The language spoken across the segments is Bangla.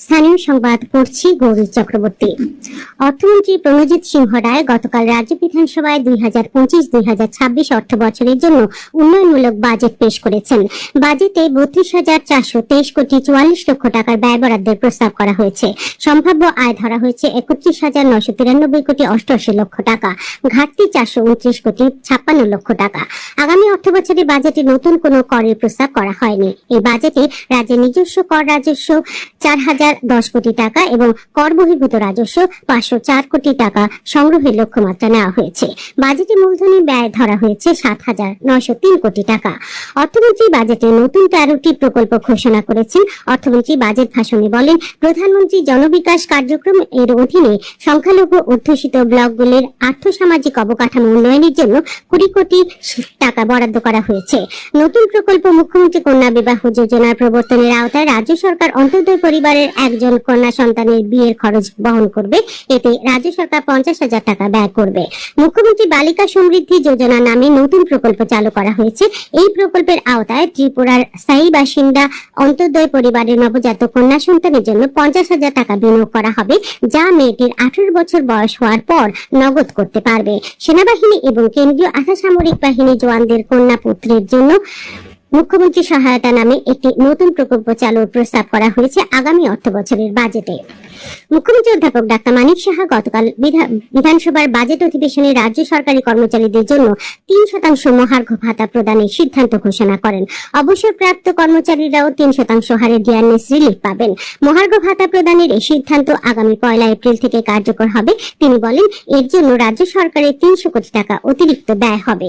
স্থানীয় সংবাদ পড়ছি গৌরী চক্রবর্তী। অর্থমন্ত্রী প্রণজিৎ সিংহ রায় গতকাল রাজ্য বিধানসভায় 2025-2026 অর্থ বছরের জন্য উন্নয়নমূলক বাজেট পেশ করেছেন। বাজেটে 32,423 কোটি 44 লক্ষ টাকার ব্যয় বরাদ্দের প্রস্তাব করা হয়েছে। সম্ভাব্য আয় ধরা হয়েছে 31,993 কোটি 88 লক্ষ টাকা, ঘাটতি 429 কোটি 56 লক্ষ টাকা। আগামী অর্থ বছরে বাজেটে নতুন কোনো করের প্রস্তাব করা হয়নি। এই বাজেটে রাজ্যের নিজস্ব কর রাজস্ব 4,010 কোটি টাকা এবং কর বহির্ভূত রাজস্ব 504 কোটি টাকা সংগ্রহের লক্ষ্যমাত্রা নেওয়া হয়েছে। বাজেটে মূলধনী ব্যয় ধরা হয়েছে 7,903 কোটি টাকা। অর্থমন্ত্রী বাজেটে নতুন 13টি প্রকল্প ঘোষণা করেছেন। অর্থমন্ত্রী বাজেট ভাষণে বলেন, প্রধানমন্ত্রী জনবিকাশ কার্যক্রম এর অধীনে সংখ্যালঘু অধ্যুষিত ব্লকগুলির আর্থসামাজিক অবকাঠামো উন্নয়নের জন্য 20 কোটি টাকা বরাদ্দ করা হয়েছে। নতুন প্রকল্প মুখ্যমন্ত্রী কন্যা বিবাহ যোজনার প্রবর্তনের আওতায় রাজ্য সরকার অন্তর্দয় পরিবারের একজন কন্যা সন্তানের বিয়ের খরচ বহন করবে। এতে রাজ্য সরকার 50,000 টাকা ব্যয় করবে। মুখ্যমন্ত্রী বালিকা সমৃদ্ধি যোজনা নামে নতুন প্রকল্প চালু করা হয়েছে। এই প্রকল্পের আওতায় ত্রিপুরার স্থায়ী বাসিন্দা অন্তর্দয় পরিবারের নবজাতক কন্যা সন্তানের জন্য 50,000 টাকা বিনিয়োগ করা হবে, যা মেয়েটির 18 বছর বয়স হওয়ার পর নগদ করতে পারবে। সেনাবাহিনী এবং কেন্দ্রীয় আধা সামরিক বাহিনী জওয়ানদের কন্যা পুত্রের জন্য মুখ্যমন্ত্রী সহায়তা নামে একটি নতুন প্রকল্প চালুর প্রস্তাব করা হয়েছে আগামী অর্থ বছরের বাজেটে। মুখ্যমন্ত্রী অধ্যাপক ডাক্তার মানিক সাহা গতকাল বিধানসভার বাজেট অধিবেশনে রাজ্য সরকারি কর্মচারীদের জন্য 3% মহার্ঘ ভাতা প্রদানের সিদ্ধান্ত ঘোষণা করেন। অবসরপ্রাপ্ত কর্মচারীরাও 3% হারে ডিয়ারনেস রিলিফ পাবেন। মহার্ঘ ভাতা প্রদানের এই সিদ্ধান্ত আগামী 1 এপ্রিল থেকে কার্যকর হবে। তিনি বলেন, এর জন্য রাজ্য সরকারের 300 কোটি টাকা অতিরিক্ত ব্যয় হবে।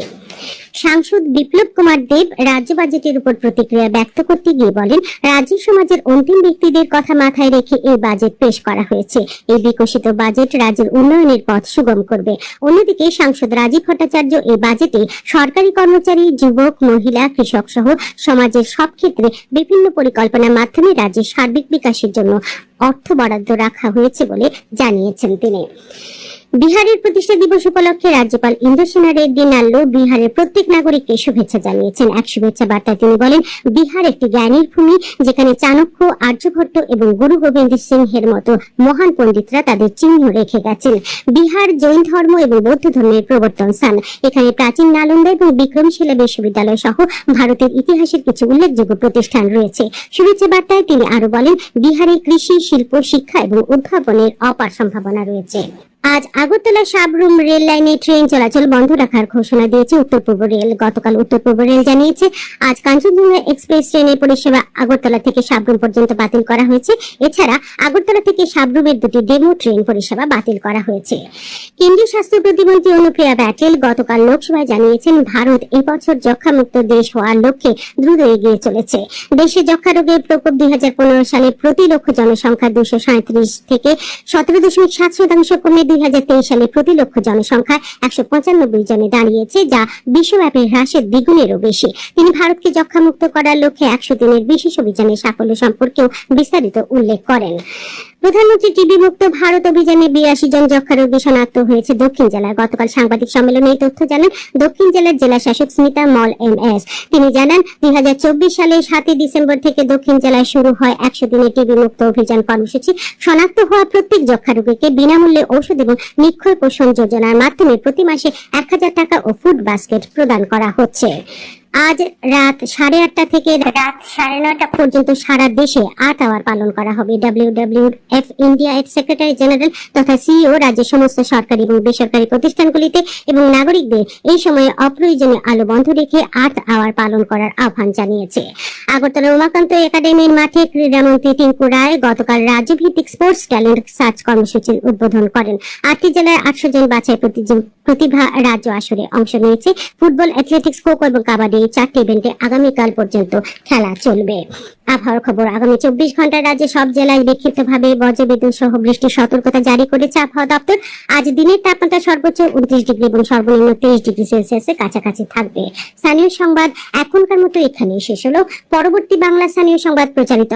সাংসদ বিপ্লব কুমার দেব রাজ্য বাজেটের উপর প্রতিক্রিয়া ব্যক্ত করতে গিয়ে বলেন, রাজ্য সমাজের অন্তিম ব্যক্তিদের কথা মাথায় রেখে এই বাজেট পেশ করা হয়েছে। এই বিকশিত বাজেট রাজ্যের উন্নয়নের পথ সুগম করবে। অন্যদিকে সাংসদ রাজীব ভট্টাচার্য এই বাজেটে সরকারি কর্মচারী, যুবক, মহিলা, কৃষক সহ সমাজের সব ক্ষেত্রে বিভিন্ন পরিকল্পনার মাধ্যমে রাজ্যের সার্বিক বিকাশের জন্য অর্থ বরাদ্দ রাখা হয়েছে বলে জানিয়েছেন তিনি। বিহারের প্রতিষ্ঠা দিবস উপলক্ষে রাজ্যপাল ইন্দ্রসেনা রেড্ডি নাল্লু বিহারের প্রত্যেক নাগরিককে শুভেচ্ছা জানিয়েছেন। এক শুভেচ্ছা বার্তায় তিনি বলেন, বিহার একটি জ্ঞানীর ভূমি, যেখানে চাণক্য, আর্যভট্ট এবং গুরু গোবিন্দ সিংহের মতো মহান পণ্ডিতরা তাদের চিহ্ন রেখে গেছেন। বিহার জৈন ধর্ম এবং বৌদ্ধ ধর্মের প্রবর্তন স্থান। এখানে প্রাচীন নালন্দা এবং বিক্রমশিলা বিশ্ববিদ্যালয় সহ ভারতের ইতিহাসের কিছু উল্লেখযোগ্য প্রতিষ্ঠান রয়েছে। শুভেচ্ছা বার্তায় তিনি আরো বলেন, বিহারে কৃষি, শিল্প, শিক্ষা এবং উদ্ভাবনের অপার সম্ভাবনা রয়েছে। আজ আগরতলা সাবরুম রেল লাইনে ট্রেন চলাচল বন্ধ রাখার ঘোষণা দিয়েছে উত্তর পূর্ব রেল। গতকাল উত্তর পূর্ব রেল জানিয়েছে, আজ কাঞ্চনজঙ্ঘা এক্সপ্রেস ট্রেনের পরিষেবা আগরতলা থেকে সাবরুম পর্যন্ত বাতিল করা হয়েছে। এছাড়া আগরতলা থেকে সাবরুমের 2টি ডেমো ট্রেন পরিষেবা বাতিল করা হয়েছে। কেন্দ্রীয় স্বাস্থ্য প্রতিমন্ত্রী অনুপ্রিয়া প্যাটেল গতকাল লোকসভায় জানিয়েছেন, ভারত এবছর যক্ষ্মামুক্ত দেশ হওয়ার লক্ষ্যে দ্রুত এগিয়ে চলেছে। দেশে যক্ষ্মা রোগের প্রকোপ 2015 সালে প্রতি লক্ষ জনসংখ্যা 237 থেকে 17.7% কমে 2023 সালে প্রতি লক্ষ জনসংখ্যা 195 জনে দাঁড়িয়েছে, যা বিশ্বব্যাপী হ্রাসের দ্বিগুণেরও বেশি। তিনি ভারতকে যক্ষ্মামুক্ত করার লক্ষ্যে 100 দিনের বিশেষ অভিযানের সাফল্য সম্পর্কেও বিস্তারিত উল্লেখ করেন। প্রধানমন্ত্রী টিবি মুক্ত ভারত অভিযানে 82 জন যক্ষ্মা রোগী শনাক্ত হয়েছে দক্ষিণ জেলায়। গতকাল সাংবাদিক সম্মেলনে এই তথ্য জানান দক্ষিণ জেলার জেলা শাসক স্মিতা মল এমএস। তিনি জানান, 2024 সালের 7 ডিসেম্বর থেকে দক্ষিণ জেলায় শুরু হয় 100 দিনের টিবি মুক্ত অভিযান কর্মসূচি। শনাক্ত হওয়া প্রত্যেক যক্ষ্মা রোগীকে বিনামূল্যে ঔষধ এবং নিক্ষয় পোষণ যোজনার মাধ্যমে প্রতি মাসে 1000 টাকা ও ফুড বাস্কেট প্রদান করা হচ্ছে। আজ রাত 8:30 থেকে রাত 9:30 পর্যন্ত সারা দেশে 8 আওয়ার পালন করা হবে। WWF ইন্ডিয়া এর সেক্রেটারি জেনারেল তথা সিইও রাজ্যের সমস্ত সরকারি এবং বেসরকারি প্রতিষ্ঠানগুলিতে এবং নাগরিকদের এই সময়ে অপ্রয়োজনীয় আলো বন্ধ রেখে 8 আওয়ার পালন করার আহ্বান জানিয়েছে। আগরতলা উমাকান্ত একাডেমির মাঠে ক্রীড়ামন্ত্রী টিঙ্কু রায় গতকাল রাজ্যভিত্তিক স্পোর্টস ট্যালেন্ট সার্চ কর্মসূচির উদ্বোধন করেন। 8টি জেলার 800 জন বাছাই প্রতিভা রাজ্য আসরে অংশ নিয়েছে। ফুটবল, অ্যাথলেটিক্স, খো খো এবং কাবাডি 4টি ইভেন্টে আগামীকাল পর্যন্ত খেলা চলবে। আবহাওয়ার খবর, আগামী 24 ঘন্টায় রাজ্যে সব জেলায় বিক্ষিপ্তভাবে বজ্রবিদ্যুৎ সহ বৃষ্টির সতর্কতা জারি করেছে আবহাওয়া দপ্তর। আজ দিনের তাপমাত্রা সর্বোচ্চ 29 ডিগ্রি এবং সর্বনিম্ন 23 ডিগ্রি সেলসিয়াসের কাছাকাছি থাকবে। স্থানীয় সংবাদ এখনকার মতো এখানেই শেষ হলো। পরবর্তী বাংলা স্থানীয় সংবাদ প্রচারিত